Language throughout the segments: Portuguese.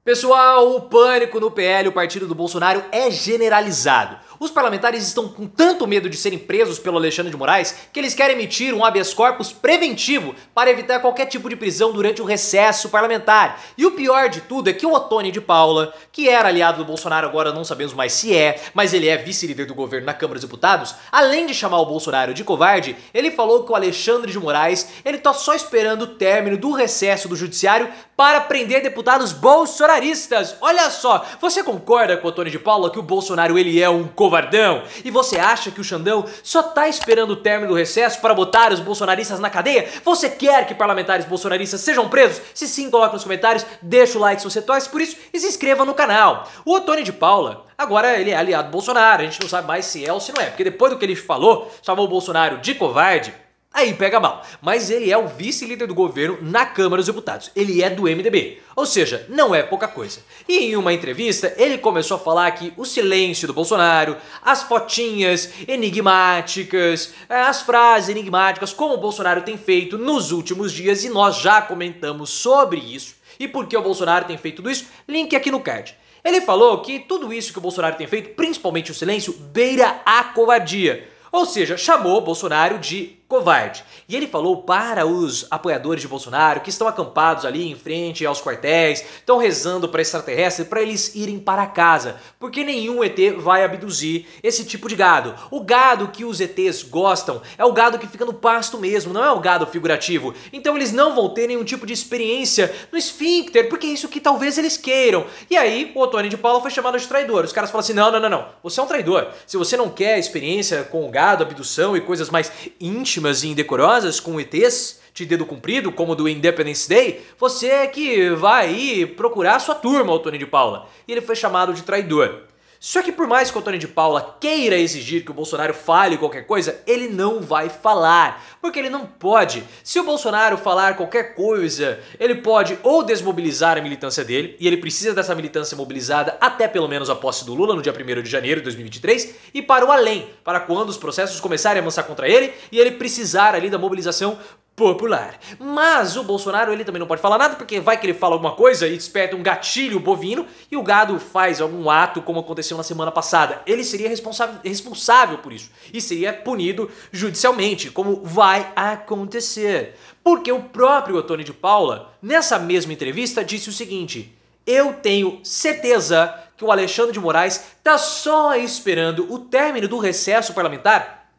Pessoal, o pânico no PL, o partido do Bolsonaro, é generalizado. Os parlamentares estão com tanto medo de serem presos pelo Alexandre de Moraes que eles querem emitir um habeas corpus preventivo para evitar qualquer tipo de prisão durante o recesso parlamentar. E o pior de tudo é que o Ottoni de Paula, que era aliado do Bolsonaro, agora não sabemos mais se é, mas ele é vice-líder do governo na Câmara dos Deputados, além de chamar o Bolsonaro de covarde, ele falou que o Alexandre de Moraes, ele tá só esperando o término do recesso do judiciário para prender deputados bolsonaristas. Olha só, você concorda com o Ottoni de Paula que o Bolsonaro ele é um covardão? E você acha que o Xandão só tá esperando o término do recesso para botar os bolsonaristas na cadeia? Você quer que parlamentares bolsonaristas sejam presos? Se sim, coloque nos comentários, deixa o like se você torce por isso e se inscreva no canal. O Ottoni de Paula, agora ele é aliado do Bolsonaro, a gente não sabe mais se é ou se não é, porque depois do que ele falou, chamou o Bolsonaro de covarde, aí pega mal. Mas ele é o vice-líder do governo na Câmara dos Deputados. Ele é do MDB. Ou seja, não é pouca coisa. E em uma entrevista, ele começou a falar que o silêncio do Bolsonaro, as fotinhas enigmáticas, as frases enigmáticas, como o Bolsonaro tem feito nos últimos dias, e nós já comentamos sobre isso. E por que o Bolsonaro tem feito tudo isso? Link aqui no card. Ele falou que tudo isso que o Bolsonaro tem feito, principalmente o silêncio, beira a covardia. Ou seja, chamou Bolsonaro de covarde. E ele falou para os apoiadores de Bolsonaro que estão acampados ali em frente aos quartéis, estão rezando para extraterrestre para eles irem para casa, porque nenhum ET vai abduzir esse tipo de gado. O gado que os ETs gostam é o gado que fica no pasto mesmo, não é o gado figurativo. Então eles não vão ter nenhum tipo de experiência no esfíncter, porque é isso que talvez eles queiram. E aí o Ottoni de Paula foi chamado de traidor. Os caras falam assim, não, você é um traidor. Se você não quer experiência com o gado, abdução e coisas mais íntimas e indecorosas com ETs de dedo comprido, como do Independence Day, você é que vai aí procurar a sua turma, Ottoni de Paula. E ele foi chamado de traidor. Só que por mais que o Ottoni de Paula queira exigir que o Bolsonaro fale qualquer coisa, ele não vai falar, porque ele não pode. Se o Bolsonaro falar qualquer coisa, ele pode ou desmobilizar a militância dele, e ele precisa dessa militância mobilizada até pelo menos a posse do Lula no dia 1º de janeiro de 2023, e para o além, para quando os processos começarem a avançar contra ele, e ele precisar ali da mobilização popular. Mas o Bolsonaro ele também não pode falar nada, porque vai que ele fala alguma coisa e desperta um gatilho bovino e o gado faz algum ato como aconteceu na semana passada. Ele seria responsável por isso e seria punido judicialmente, como vai acontecer. Porque o próprio Ottoni de Paula, nessa mesma entrevista, disse o seguinte: eu tenho certeza que o Alexandre de Moraes está só esperando o término do recesso parlamentar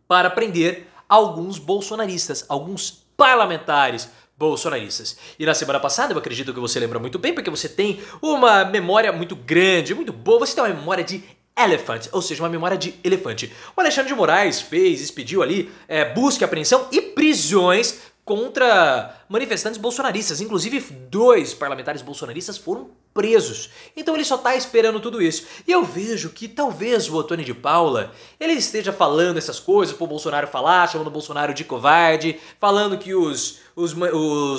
para prender alguns bolsonaristas, alguns parlamentares bolsonaristas. E na semana passada, eu acredito que você lembra muito bem, porque você tem uma memória muito grande, muito boa, você tem uma memória de elephant, ou seja, uma memória de elefante. O Alexandre de Moraes expediu ali busca, apreensão e prisões contra manifestantes bolsonaristas. Inclusive 2 parlamentares bolsonaristas foram presos. Então ele só tá esperando tudo isso. E eu vejo que talvez o Ottoni de Paula ele esteja falando essas coisas pro Bolsonaro falar, chamando o Bolsonaro de covarde, falando que os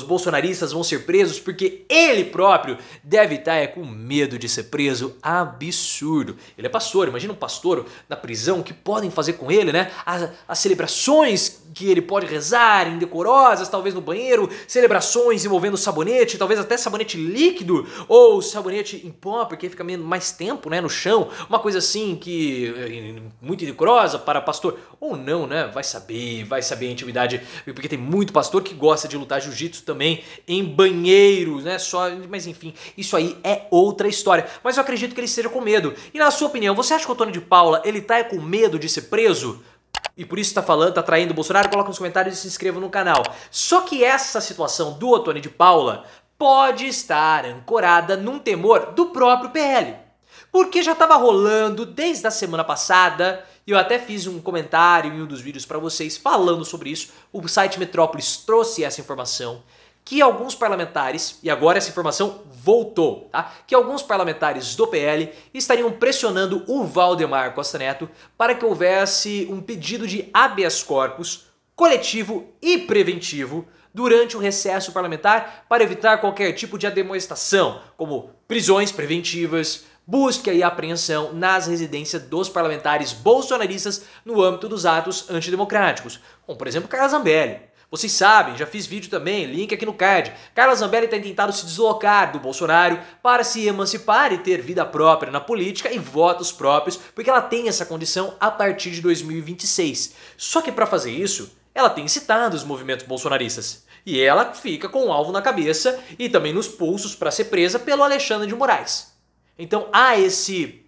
bolsonaristas vão ser presos porque ele próprio deve estar com medo de ser preso. Absurdo. Ele é pastor, imagina um pastor na prisão, o que podem fazer com ele, né? As celebrações que ele pode rezar, indecorosas, talvez no banheiro, celebrações envolvendo sabonete, talvez até sabonete líquido, ou sabonete em pó, porque fica mais tempo, né, no chão, uma coisa assim que muito indecorosa para pastor, ou não, né, vai saber a intimidade, porque tem muito pastor que gosta de lutar jiu-jitsu também em banheiros, né, mas enfim, isso aí é outra história, mas eu acredito que ele esteja com medo. E na sua opinião, você acha que o Ottoni de Paula, ele tá com medo de ser preso? E por isso tá falando, tá traindo o Bolsonaro? Coloca nos comentários e se inscreva no canal. Só que essa situação do Ottoni de Paula pode estar ancorada num temor do próprio PL. Porque já estava rolando desde a semana passada, e eu até fiz um comentário em um dos vídeos para vocês falando sobre isso, o site Metrópolis trouxe essa informação, que alguns parlamentares, e agora essa informação voltou, tá? Que alguns parlamentares do PL estariam pressionando o Valdemar Costa Neto para que houvesse um pedido de habeas corpus coletivo e preventivo durante o recesso parlamentar para evitar qualquer tipo de ademoestação, como prisões preventivas, busca e apreensão nas residências dos parlamentares bolsonaristas no âmbito dos atos antidemocráticos, como por exemplo Carla Zambelli. Vocês sabem, já fiz vídeo também, link aqui no card. Carla Zambelli tem tentado se deslocar do Bolsonaro para se emancipar e ter vida própria na política e votos próprios, porque ela tem essa condição a partir de 2026. Só que para fazer isso, ela tem citado os movimentos bolsonaristas. E ela fica com um alvo na cabeça e também nos pulsos para ser presa pelo Alexandre de Moraes. Então há esse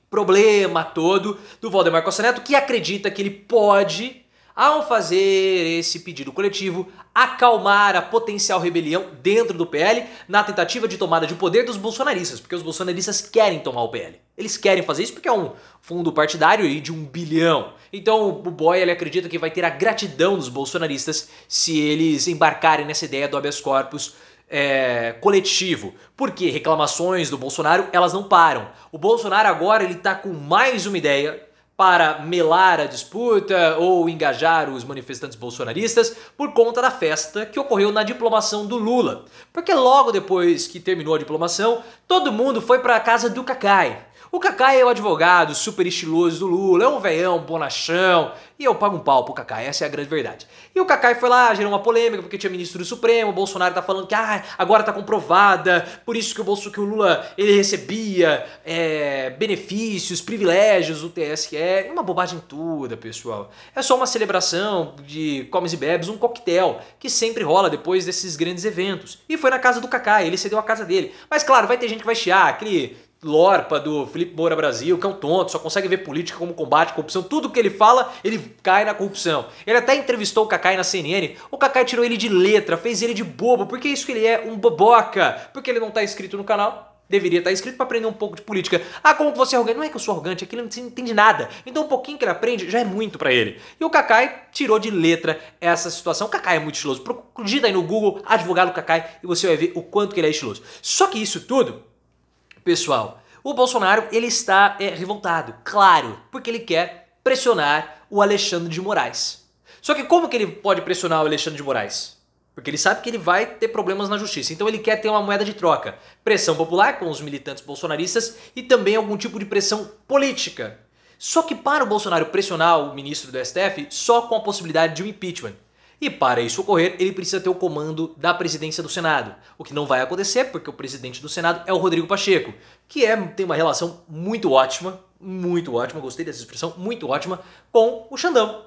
problema todo do Valdemar Costa Neto, que acredita que ele pode, ao fazer esse pedido coletivo, acalmar a potencial rebelião dentro do PL na tentativa de tomada de poder dos bolsonaristas, porque os bolsonaristas querem tomar o PL. Eles querem fazer isso porque é um fundo partidário aí de 1 bilhão. Então o boy ele acredita que vai ter a gratidão dos bolsonaristas se eles embarcarem nessa ideia do habeas corpus coletivo. Porque reclamações do Bolsonaro, elas não param. O Bolsonaro agora ele tá com mais uma ideia para melar a disputa ou engajar os manifestantes bolsonaristas por conta da festa que ocorreu na diplomação do Lula. Porque logo depois que terminou a diplomação, todo mundo foi para a casa do Cacai. O Cacai é o advogado super estiloso do Lula, é um veião, bonachão, e eu pago um pau pro Cacai, essa é a grande verdade. E o Cacai foi lá, gerou uma polêmica porque tinha ministro do Supremo, o Bolsonaro tá falando que agora tá comprovada, por isso que o Lula ele recebia benefícios, privilégios do TSE, é uma bobagem toda, pessoal. É só uma celebração de comes e bebes, um coquetel, que sempre rola depois desses grandes eventos. E foi na casa do Cacai, ele cedeu a casa dele. Mas claro, vai ter gente que vai chiar, aquele Lorpa do Felipe Moura Brasil, que é um tonto, só consegue ver política como combate à corrupção. Tudo que ele fala, ele cai na corrupção. Ele até entrevistou o Cacai na CNN. O Cacai tirou ele de letra, fez ele de bobo. Porque isso que ele é um boboca. Porque ele não tá inscrito no canal. Deveria estar inscrito para aprender um pouco de política. Ah, como que você é arrogante? Não é que eu sou arrogante, é que ele não entende nada. Então um pouquinho que ele aprende já é muito para ele. E o Cacai tirou de letra essa situação. O Cacai é muito estiloso. Digita aí no Google, advogado Cacai, e você vai ver o quanto que ele é estiloso. Só que isso tudo, pessoal, o Bolsonaro ele está revoltado, claro, porque ele quer pressionar o Alexandre de Moraes. Só que como que ele pode pressionar o Alexandre de Moraes? Porque ele sabe que ele vai ter problemas na justiça, então ele quer ter uma moeda de troca. Pressão popular com os militantes bolsonaristas e também algum tipo de pressão política. Só que para o Bolsonaro pressionar o ministro do STF, só com a possibilidade de um impeachment. E para isso ocorrer, ele precisa ter o comando da presidência do Senado. O que não vai acontecer, porque o presidente do Senado é o Rodrigo Pacheco, que tem uma relação muito ótima, gostei dessa expressão, muito ótima, com o Xandão.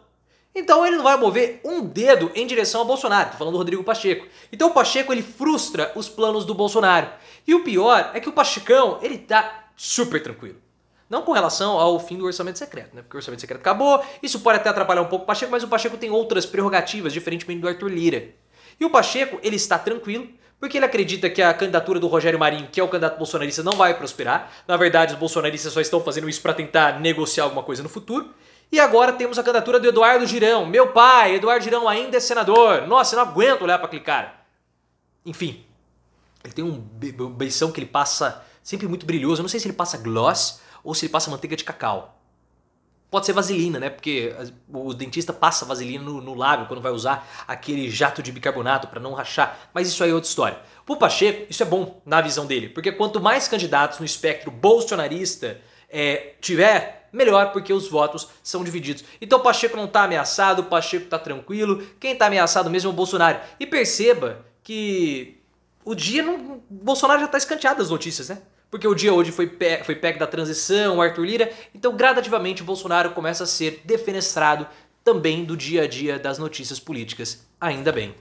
Então ele não vai mover um dedo em direção ao Bolsonaro, tô falando do Rodrigo Pacheco. Então o Pacheco ele frustra os planos do Bolsonaro. E o pior é que o Pachecão, ele tá super tranquilo. Não com relação ao fim do orçamento secreto, né? Porque o orçamento secreto acabou, isso pode até atrapalhar um pouco o Pacheco, mas o Pacheco tem outras prerrogativas, diferentemente do Arthur Lira. E o Pacheco, ele está tranquilo, porque ele acredita que a candidatura do Rogério Marinho, que é o candidato bolsonarista, não vai prosperar. Na verdade, os bolsonaristas só estão fazendo isso para tentar negociar alguma coisa no futuro. E agora temos a candidatura do Eduardo Girão. Meu pai, Eduardo Girão ainda é senador. Nossa, eu não aguento olhar para aquele cara. Enfim, ele tem um beição que ele passa sempre muito brilhoso. Eu não sei se ele passa gloss ou se ele passa manteiga de cacau. Pode ser vaselina, né? Porque o dentista passa vaselina no lábio quando vai usar aquele jato de bicarbonato para não rachar. Mas isso aí é outra história. Pro Pacheco, isso é bom na visão dele. Porque quanto mais candidatos no espectro bolsonarista tiver, melhor, porque os votos são divididos. Então o Pacheco não tá ameaçado, o Pacheco tá tranquilo. Quem tá ameaçado mesmo é o Bolsonaro. E perceba que o dia o Bolsonaro já tá escanteado das notícias, né? Porque o dia hoje foi PEC da transição, Arthur Lira, então gradativamente o Bolsonaro começa a ser defenestrado também do dia a dia das notícias políticas, ainda bem.